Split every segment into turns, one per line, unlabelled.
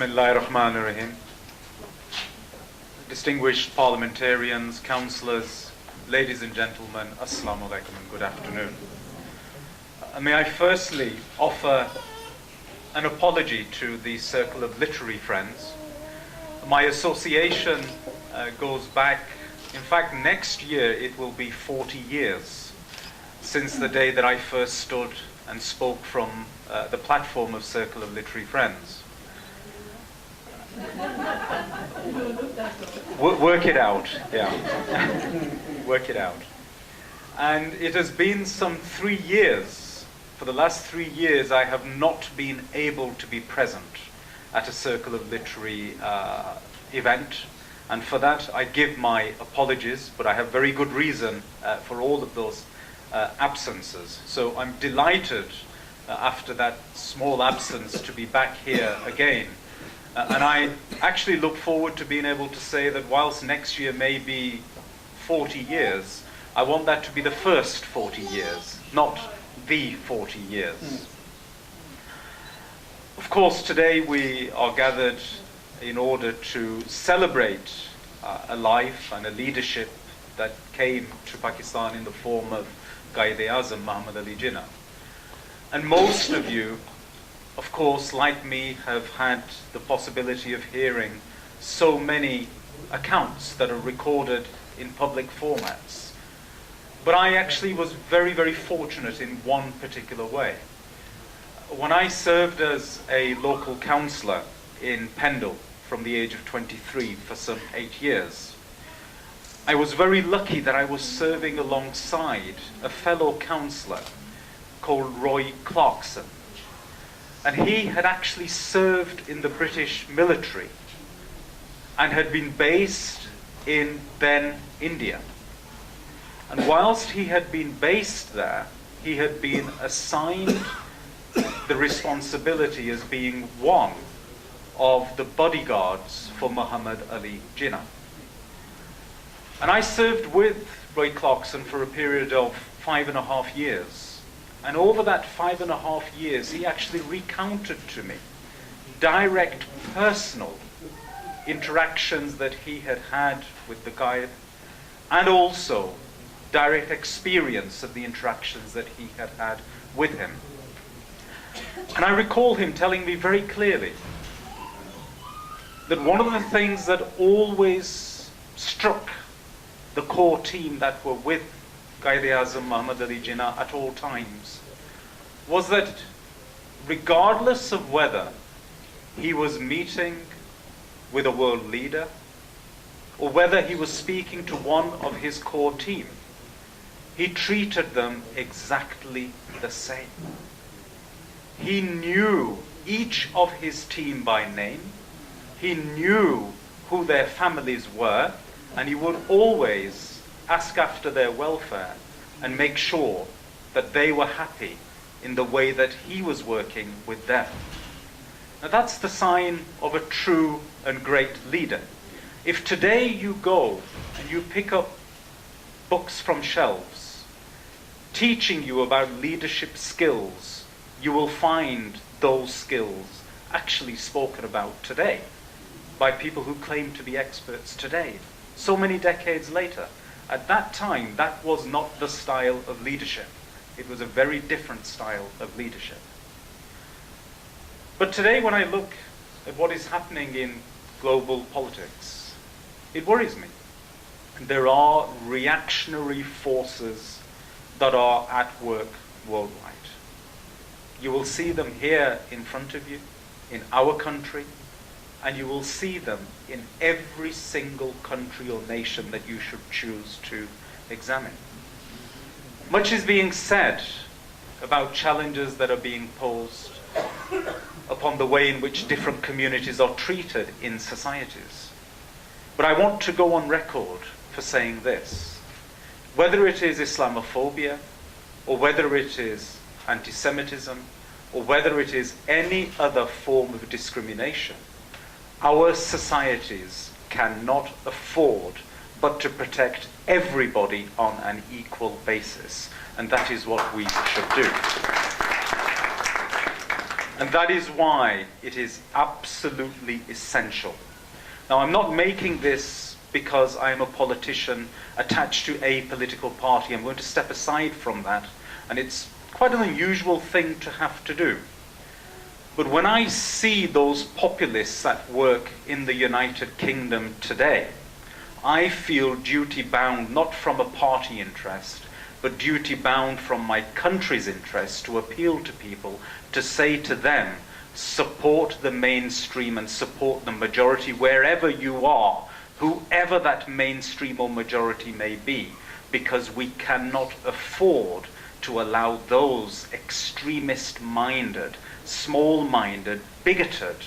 Bismillahirrahmanirrahim. Distinguished parliamentarians, councillors, ladies and gentlemen, Assalamu alaikum and good afternoon. May I firstly offer an apology to the Circle of Literary Friends. My association goes back, in fact next year it will be 40 years since the day that I first stood and spoke from the platform of Circle of Literary Friends. Work it out, yeah. Work it out. And it has been some 3 years. For the last 3 years, I have not been able to be present at a Circle of Literary event. And for that, I give my apologies, but I have very good reason for all of those absences. So I'm delighted after that small absence to be back here again. And I actually look forward to being able to say that whilst next year may be 40 years, I want that to be the first 40 years, not the 40 years. Of course, today we are gathered in order to celebrate a life and a leadership that came to Pakistan in the form of Quaid-e-Azam Muhammad Ali Jinnah. And most of you, of course, like me, have had the possibility of hearing so many accounts that are recorded in public formats. But I actually was very, very fortunate in one particular way. When I served as a local councillor in Pendle from the age of 23 for some 8 years, I was very lucky that I was serving alongside a fellow councillor called Roy Clarkson. And he had actually served in the British military and had been based in then India. And whilst he had been based there, he had been assigned the responsibility as being one of the bodyguards for Muhammad Ali Jinnah. And I served with Roy Clarkson for a period of 5.5 years. And over that 5.5 years, he actually recounted to me direct personal interactions that he had had with the Qaid, and also direct experience of the interactions that he had had with him. And I recall him telling me very clearly that one of the things that always struck the core team that were with Quaid-e-Azam Muhammad Ali Jinnah at all times was that regardless of whether he was meeting with a world leader or whether he was speaking to one of his core team, he treated them exactly the same. He knew each of his team by name, he knew who their families were, and he would always ask after their welfare and make sure that they were happy in the way that he was working with them. Now that's the sign of a true and great leader. If today you go and you pick up books from shelves teaching you about leadership skills, you will find those skills actually spoken about today by people who claim to be experts today, so many decades later. At that time, that was not the style of leadership. It was a very different style of leadership. But today, when I look at what is happening in global politics, it worries me. There are reactionary forces that are at work worldwide. You will see them here in front of you, in our country, and you will see them in every single country or nation that you should choose to examine. Much is being said about challenges that are being posed upon the way in which different communities are treated in societies. But I want to go on record for saying this. Whether it is Islamophobia, or whether it is anti-Semitism, or whether it is any other form of discrimination, our societies cannot afford but to protect everybody on an equal basis. And that is what we should do. And that is why it is absolutely essential. Now, I'm not making this because I'm a politician attached to a political party. I'm going to step aside from that, and it's quite an unusual thing to have to do. But when I see those populists at work in the United Kingdom today, I feel duty-bound, not from a party interest, but duty-bound from my country's interest, to appeal to people, to say to them, support the mainstream and support the majority wherever you are, whoever that mainstream or majority may be, because we cannot afford to allow those extremist-minded, small-minded, bigoted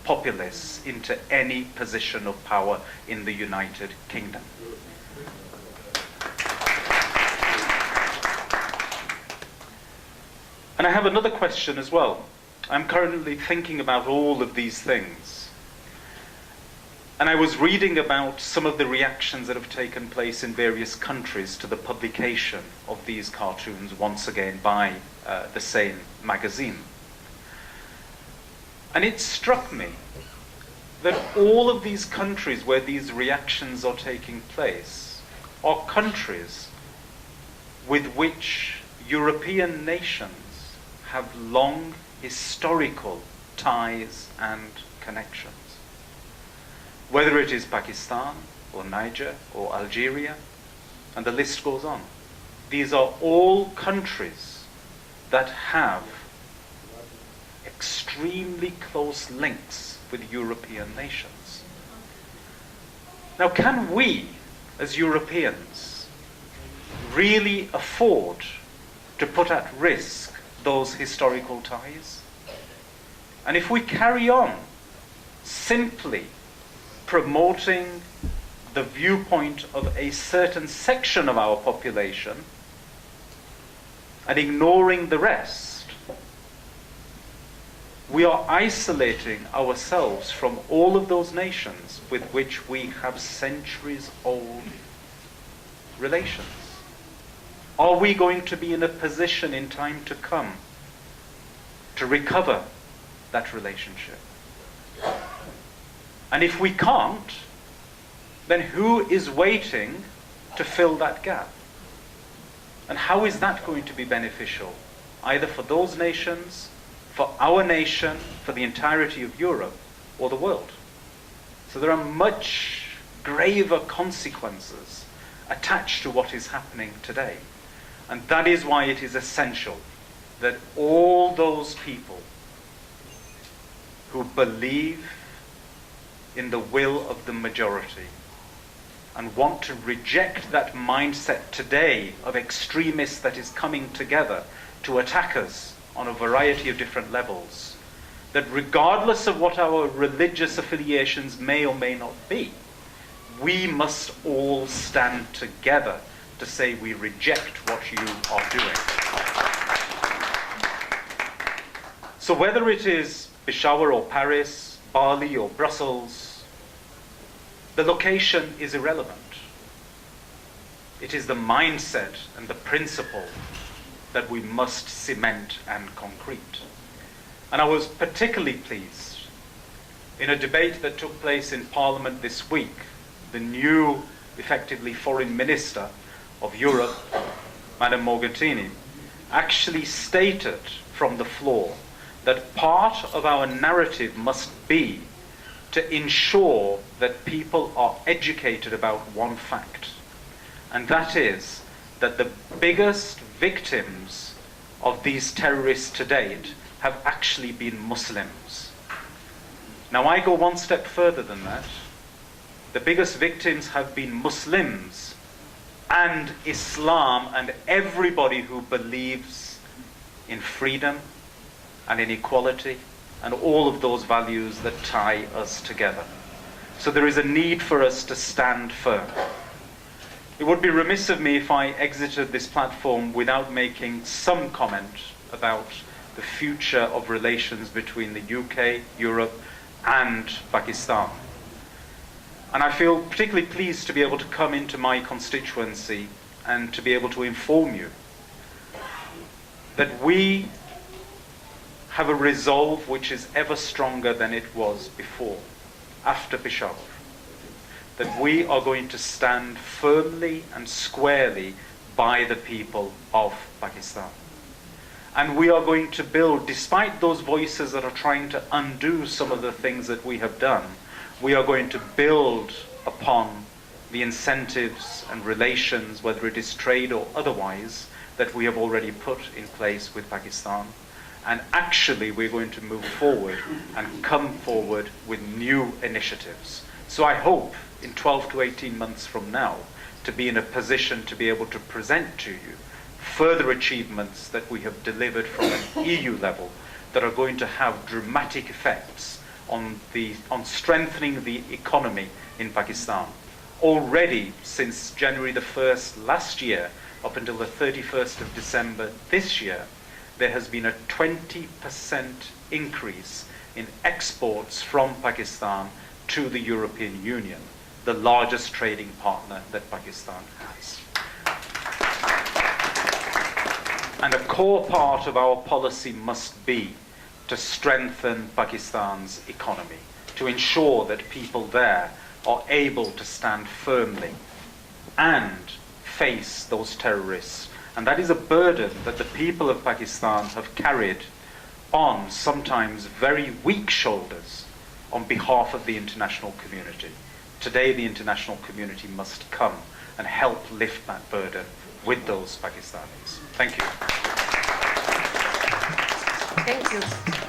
populists into any position of power in the United Kingdom. And I have another question as well. I'm currently thinking about all of these things. And I was reading about some of the reactions that have taken place in various countries to the publication of these cartoons, once again by the same magazine. And it struck me that all of these countries where these reactions are taking place are countries with which European nations have long historical ties and connections. Whether it is Pakistan or Niger or Algeria, and the list goes on. These are all countries that have extremely close links with European nations. Now, can we, as Europeans, really afford to put at risk those historical ties? And if we carry on simply promoting the viewpoint of a certain section of our population and ignoring the rest, we are isolating ourselves from all of those nations with which we have centuries-old relations. Are we going to be in a position in time to come to recover that relationship? And if we can't, then who is waiting to fill that gap? And how is that going to be beneficial, either for those nations, for our nation, for the entirety of Europe, or the world? So there are much graver consequences attached to what is happening today. And that is why it is essential that all those people who believe in the will of the majority and want to reject that mindset today of extremists that is coming together to attack us on a variety of different levels, that regardless of what our religious affiliations may or may not be, we must all stand together to say we reject what you are doing. So whether it is Peshawar or Paris, Bali or Brussels, the location is irrelevant. It is the mindset and the principle that we must cement and concrete. And I was particularly pleased in a debate that took place in Parliament this week. The new, effectively, Foreign Minister of Europe, Madame Mogherini, actually stated from the floor that part of our narrative must be to ensure that people are educated about one fact, and that is that the biggest victims of these terrorists to date have actually been Muslims. Now, I go one step further than that. The biggest victims have been Muslims and Islam and everybody who believes in freedom and in equality and all of those values that tie us together. So there is a need for us to stand firm. It would be remiss of me if I exited this platform without making some comment about the future of relations between the UK, Europe, and Pakistan. And I feel particularly pleased to be able to come into my constituency and to be able to inform you that we have a resolve which is ever stronger than it was before, after Peshawar. That we are going to stand firmly and squarely by the people of Pakistan. And we are going to build, despite those voices that are trying to undo some of the things that we have done, we are going to build upon the incentives and relations, whether it is trade or otherwise, that we have already put in place with Pakistan. And actually we're going to move forward and come forward with new initiatives. So I hope in 12 to 18 months from now to be in a position to be able to present to you further achievements that we have delivered from an EU level that are going to have dramatic effects on strengthening the economy in Pakistan. Already since January the 1st last year up until the 31st of December this year, there has been a 20% increase in exports from Pakistan to the European Union, the largest trading partner that Pakistan has. And a core part of our policy must be to strengthen Pakistan's economy, to ensure that people there are able to stand firmly and face those terrorists. And that is a burden that the people of Pakistan have carried on sometimes very weak shoulders on behalf of the international community. Today the international community must come and help lift that burden with those Pakistanis. Thank you.
Thank you.